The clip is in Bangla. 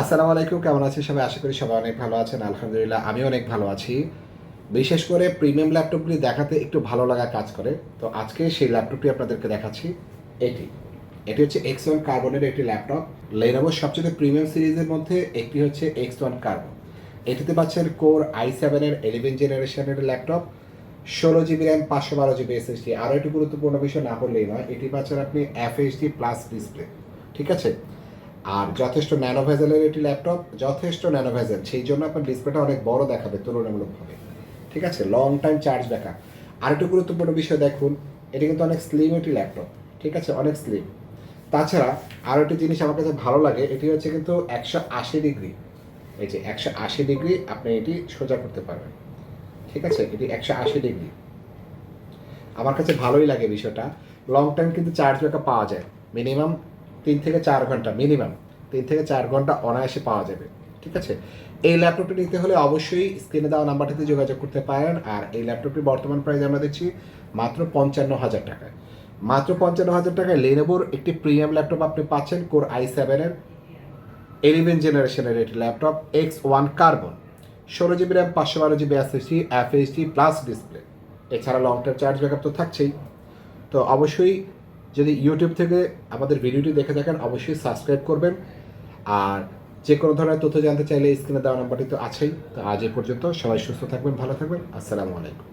আসসালামু আলাইকুম, কেমন আছেন সবাই? আশা করি সবাই অনেক ভালো আছেন। আলহামদুলিল্লাহ আমিও অনেক ভালো আছি। বিশেষ করে প্রিমিয়াম ল্যাপটপগুলি দেখাতে একটু ভালো লাগা কাজ করে। তো আজকে সেই ল্যাপটপটি আপনাদেরকে দেখাচ্ছি। এটি। এটি হচ্ছে X1 কার্বনের একটি ল্যাপটপ। Lenovoর সবচেয়ে প্রিমিয়াম সিরিজের মধ্যে একটি হচ্ছে X1 কার্বন। এটিতে পাচ্ছেন কোর i7 এর 11 জেনারেশনের laptop, 16 GB RAM, 512 GB SSD. আরও একটি গুরুত্বপূর্ণ বিষয় না বললেই নয়, এটি পাচ্ছেন আপনি FHD প্লাস ডিসপ্লে। ঠিক আছে? আর যথেষ্ট ন্যানো ভেজেলের একটি ল্যাপটপ, যথেষ্ট ন্যানো ভেজেল, সেই জন্য আপনার ডিসপ্লেটা অনেক বড় দেখাবে তুলনামূলকভাবে। ঠিক আছে, লং টাইম চার্জ ব্যাকআপ। আর একটু গুরুত্বপূর্ণ বিষয় দেখুন, এটি কিন্তু অনেক স্লিম একটি ল্যাপটপ। ঠিক আছে, অনেক স্লিম। তাছাড়া আরও একটি জিনিস আমার কাছে ভালো লাগে, এটি হচ্ছে কিন্তু 180 ডিগ্রি। এই যে 180 ডিগ্রি আপনি এটি সোজা করতে পারবেন। ঠিক আছে, এটি 180 ডিগ্রি। আমার কাছে ভালোই লাগে বিষয়টা। লং টাইম কিন্তু চার্জ ব্যাকআপ পাওয়া যায়। মিনিমাম 3 থেকে 4 ঘন্টা, মিনিমাম 3 থেকে 4 ঘন্টা অনায়াসে পাওয়া যাবে। ঠিক আছে, এই ল্যাপটপটি নিতে হলে অবশ্যই স্ক্রিনে দেওয়া নাম্বারটিতে যোগাযোগ করতে পারেন। আর এই ল্যাপটপটি বর্তমান প্রাইস আমরা দিচ্ছি মাত্র 55,000 টাকায়। মাত্র 55,000 টাকায় লেনোভোর একটি প্রিমিয়াম ল্যাপটপ আপনি পাচ্ছেন, কোর i7-এর 11 জেনারেশনের একটি laptop, X1 carbon, 16 GB RAM, 512 GB SSD, FHD plus display. এছাড়া লং টাইম চার্জ ব্যাকআপ তো থাকছেই। তো অবশ্যই যদি ইউটিউব থেকে আমাদের ভিডিওটি দেখে থাকেন অবশ্যই সাবস্ক্রাইব করবেন। আর যে কোনো ধরনের তথ্য জানতে চাইলে স্ক্রিনে দেওয়া নাম্বারটি তো আছেই। তো আজ এ পর্যন্ত, সবাই সুস্থ থাকবেন, ভালো থাকবেন। আসসালামু আলাইকুম।